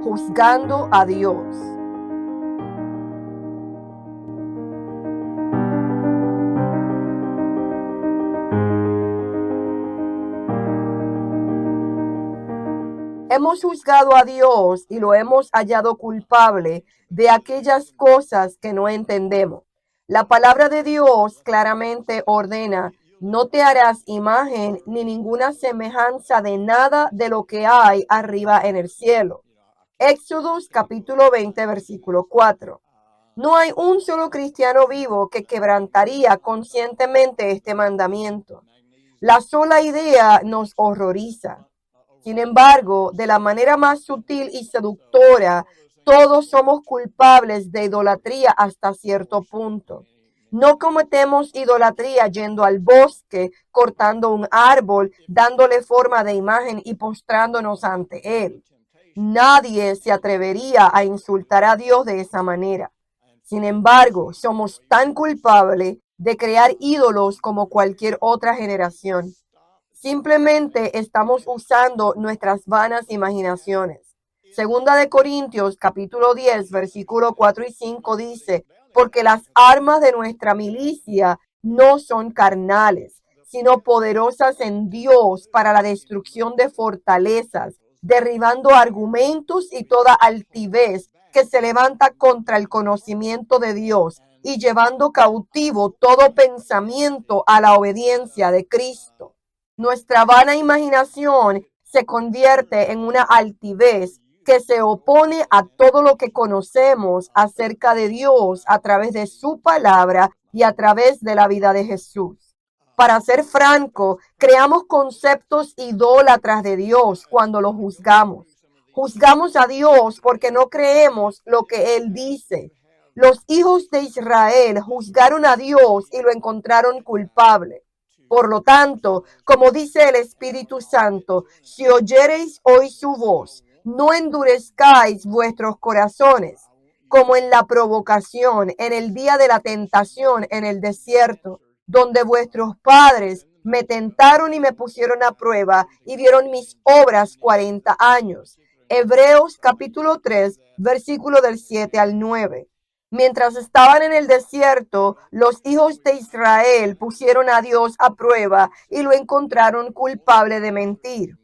Juzgando a Dios. Hemos juzgado a Dios y lo hemos hallado culpable de aquellas cosas que no entendemos. La palabra de Dios claramente ordena: no te harás imagen ni ninguna semejanza de nada de lo que hay arriba en el cielo. Éxodos capítulo 20, versículo 4. No hay un solo cristiano vivo que quebrantaría conscientemente este mandamiento. La sola idea nos horroriza. Sin embargo, de la manera más sutil y seductora, todos somos culpables de idolatría hasta cierto punto. No cometemos idolatría yendo al bosque, cortando un árbol, dándole forma de imagen y postrándonos ante él. Nadie se atrevería a insultar a Dios de esa manera. Sin embargo, somos tan culpables de crear ídolos como cualquier otra generación. Simplemente estamos usando nuestras vanas imaginaciones. Segunda de Corintios, capítulo 10, versículo 4 y 5 dice: porque las armas de nuestra milicia no son carnales, sino poderosas en Dios para la destrucción de fortalezas, derribando argumentos y toda altivez que se levanta contra el conocimiento de Dios, y llevando cautivo todo pensamiento a la obediencia de Cristo. Nuestra vana imaginación se convierte en una altivez que se opone a todo lo que conocemos acerca de Dios a través de su palabra y a través de la vida de Jesús. Para ser franco, creamos conceptos idólatras de Dios cuando lo juzgamos. Juzgamos a Dios porque no creemos lo que Él dice. Los hijos de Israel juzgaron a Dios y lo encontraron culpable. Por lo tanto, como dice el Espíritu Santo, si oyereis hoy su voz, no endurezcáis vuestros corazones, como en la provocación, en el día de la tentación en el desierto, donde vuestros padres me tentaron y me pusieron a prueba y vieron mis obras 40 años. Hebreos capítulo 3, versículo del 7 al 9. Mientras estaban en el desierto, los hijos de Israel pusieron a Dios a prueba y lo encontraron culpable de mentir.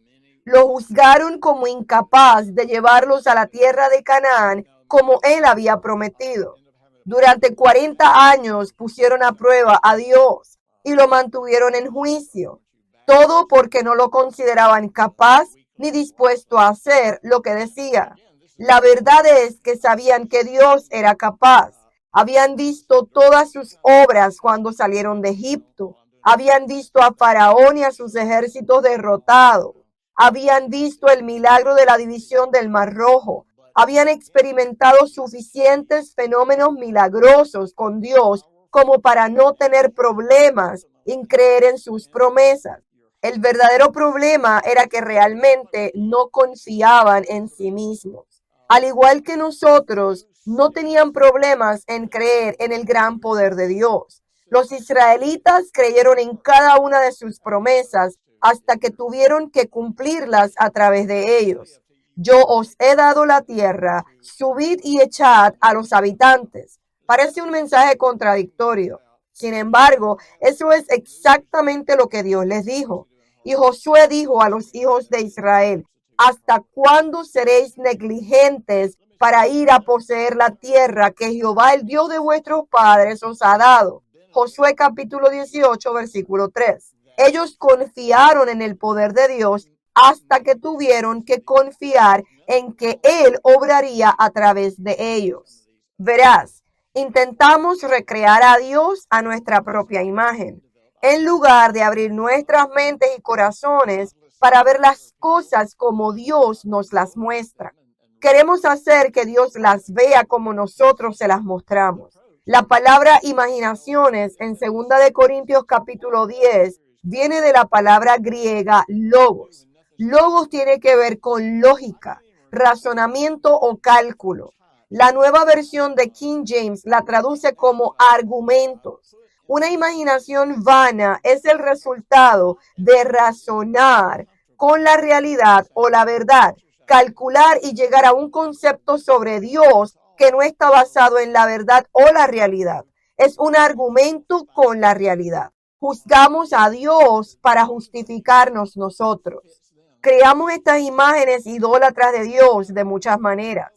Lo juzgaron como incapaz de llevarlos a la tierra de Canaán como él había prometido. Durante 40 años pusieron a prueba a Dios y lo mantuvieron en juicio. Todo porque no lo consideraban capaz ni dispuesto a hacer lo que decía. La verdad es que sabían que Dios era capaz. Habían visto todas sus obras cuando salieron de Egipto. Habían visto a Faraón y a sus ejércitos derrotados. Habían visto el milagro de la división del Mar Rojo. Habían experimentado suficientes fenómenos milagrosos con Dios como para no tener problemas en creer en sus promesas. El verdadero problema era que realmente no confiaban en sí mismos. Al igual que nosotros, no tenían problemas en creer en el gran poder de Dios. Los israelitas creyeron en cada una de sus promesas hasta que tuvieron que cumplirlas a través de ellos. Yo os he dado la tierra, subid y echad a los habitantes. Parece un mensaje contradictorio. Sin embargo, eso es exactamente lo que Dios les dijo. Y Josué dijo a los hijos de Israel: ¿hasta cuándo seréis negligentes para ir a poseer la tierra que Jehová, el Dios de vuestros padres, os ha dado? Josué capítulo 18, versículo 3. Ellos confiaron en el poder de Dios hasta que tuvieron que confiar en que Él obraría a través de ellos. Verás, intentamos recrear a Dios a nuestra propia imagen, en lugar de abrir nuestras mentes y corazones para ver las cosas como Dios nos las muestra. Queremos hacer que Dios las vea como nosotros se las mostramos. La palabra imaginaciones en 2 de Corintios capítulo 10 viene de la palabra griega logos. Logos tiene que ver con lógica, razonamiento o cálculo. La nueva versión de King James la traduce como argumentos. Una imaginación vana es el resultado de razonar con la realidad o la verdad calcular y llegar a un concepto sobre Dios que no está basado en la verdad o la realidad. Es un argumento con la realidad. Juzgamos a Dios para justificarnos nosotros. Creamos estas imágenes idólatras de Dios de muchas maneras.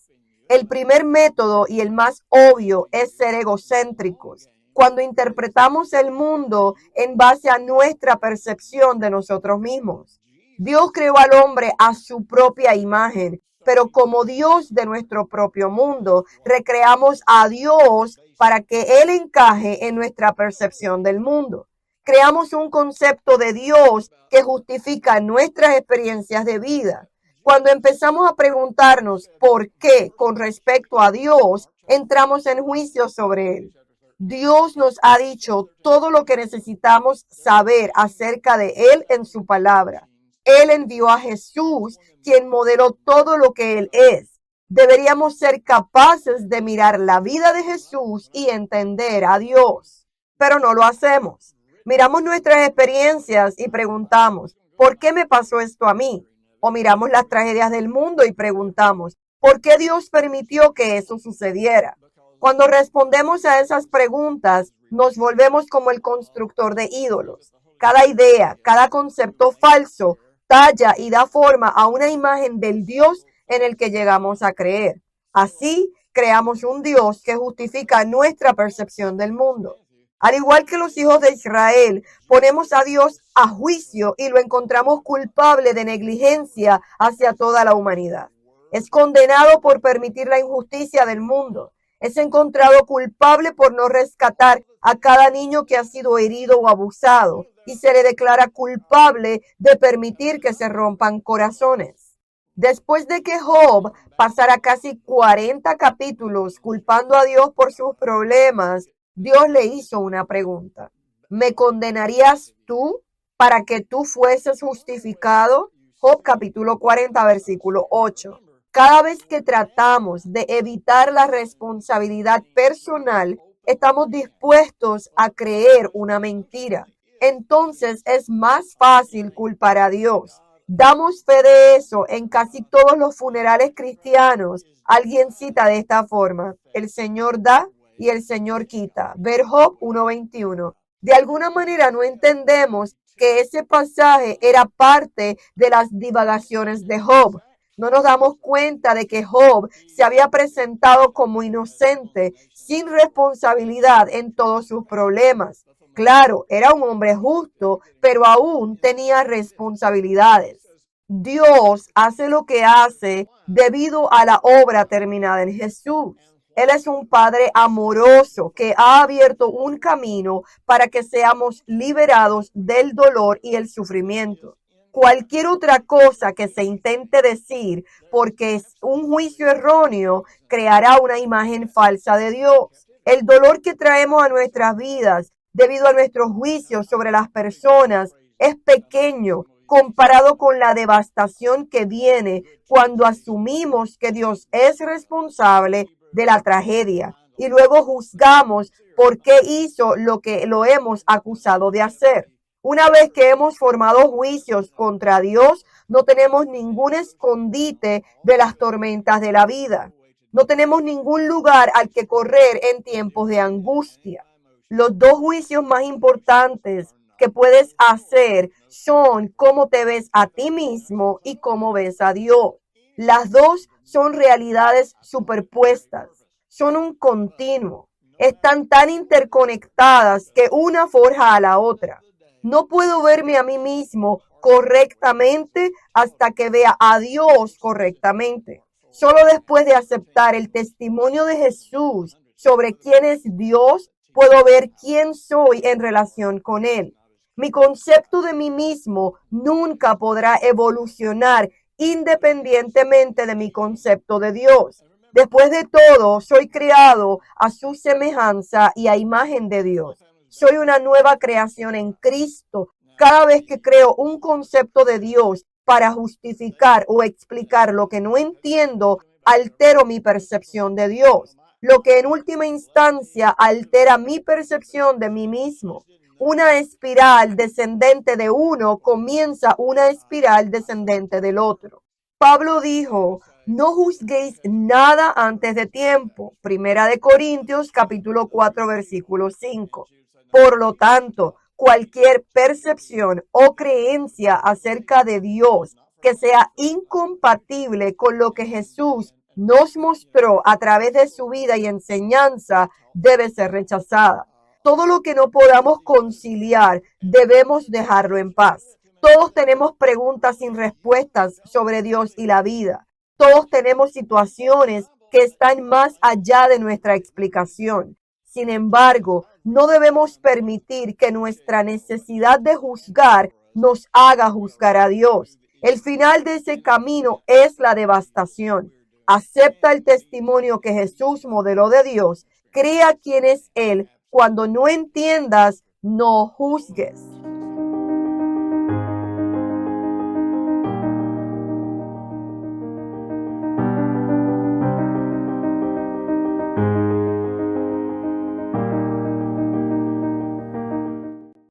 El primer método y el más obvio es ser egocéntricos. Cuando interpretamos el mundo en base a nuestra percepción de nosotros mismos. Dios creó al hombre a su propia imagen, pero como Dios de nuestro propio mundo, recreamos a Dios para que Él encaje en nuestra percepción del mundo. Creamos un concepto de Dios que justifica nuestras experiencias de vida. Cuando empezamos a preguntarnos por qué con respecto a Dios, entramos en juicio sobre Él. Dios nos ha dicho todo lo que necesitamos saber acerca de Él en su palabra. Él envió a Jesús, quien modeló todo lo que Él es. Deberíamos ser capaces de mirar la vida de Jesús y entender a Dios, pero no lo hacemos. Miramos nuestras experiencias y preguntamos, ¿por qué me pasó esto a mí? O miramos las tragedias del mundo y preguntamos, ¿por qué Dios permitió que eso sucediera? Cuando respondemos a esas preguntas, nos volvemos como el constructor de ídolos. Cada idea, cada concepto falso, talla y da forma a una imagen del Dios en el que llegamos a creer. Así, creamos un Dios que justifica nuestra percepción del mundo. Al igual que los hijos de Israel, ponemos a Dios a juicio y lo encontramos culpable de negligencia hacia toda la humanidad. Es condenado por permitir la injusticia del mundo. Es encontrado culpable por no rescatar a cada niño que ha sido herido o abusado y se le declara culpable de permitir que se rompan corazones. Después de que Job pasara casi 40 capítulos culpando a Dios por sus problemas, Dios le hizo una pregunta. ¿Me condenarías tú para que tú fueses justificado? Job capítulo 40, versículo 8. Cada vez que tratamos de evitar la responsabilidad personal, estamos dispuestos a creer una mentira. Entonces es más fácil culpar a Dios. Damos fe de eso en casi todos los funerales cristianos. Alguien cita de esta forma, el Señor da y el Señor quita. Ver Job 1:21. De alguna manera no entendemos que ese pasaje era parte de las divagaciones de Job. No nos damos cuenta de que Job se había presentado como inocente, sin responsabilidad en todos sus problemas. Claro, era un hombre justo, pero aún tenía responsabilidades. Dios hace lo que hace debido a la obra terminada en Jesús. Él es un Padre amoroso que ha abierto un camino para que seamos liberados del dolor y el sufrimiento. Cualquier otra cosa que se intente decir porque es un juicio erróneo creará una imagen falsa de Dios. El dolor que traemos a nuestras vidas debido a nuestros juicios sobre las personas es pequeño comparado con la devastación que viene cuando asumimos que Dios es responsable de la tragedia y luego juzgamos por qué hizo lo que lo hemos acusado de hacer. Una vez que hemos formado juicios contra Dios, no tenemos ningún escondite de las tormentas de la vida. No tenemos ningún lugar al que correr en tiempos de angustia. Los dos juicios más importantes que puedes hacer son cómo te ves a ti mismo y cómo ves a Dios. Las dos son realidades superpuestas, son un continuo, están tan interconectadas que una forja a la otra. No puedo verme a mí mismo correctamente hasta que vea a Dios correctamente. Solo después de aceptar el testimonio de Jesús sobre quién es Dios, puedo ver quién soy en relación con Él. Mi concepto de mí mismo nunca podrá evolucionar independientemente de mi concepto de Dios. Después de todo, soy creado a su semejanza y a imagen de Dios. Soy una nueva creación en Cristo. Cada vez que creo un concepto de Dios para justificar o explicar lo que no entiendo, altero mi percepción de Dios, lo que en última instancia altera mi percepción de mí mismo. Una espiral descendente de uno comienza una espiral descendente del otro. Pablo dijo, no juzguéis nada antes de tiempo. Primera de Corintios, capítulo 4, versículo 5. Por lo tanto, cualquier percepción o creencia acerca de Dios que sea incompatible con lo que Jesús nos mostró a través de su vida y enseñanza debe ser rechazada. Todo lo que no podamos conciliar debemos dejarlo en paz. Todos tenemos preguntas sin respuestas sobre Dios y la vida. Todos tenemos situaciones que están más allá de nuestra explicación. Sin embargo, no debemos permitir que nuestra necesidad de juzgar nos haga juzgar a Dios. El final de ese camino es la devastación. Acepta el testimonio que Jesús modeló de Dios. Crea quién es Él. Cuando no entiendas, no juzgues.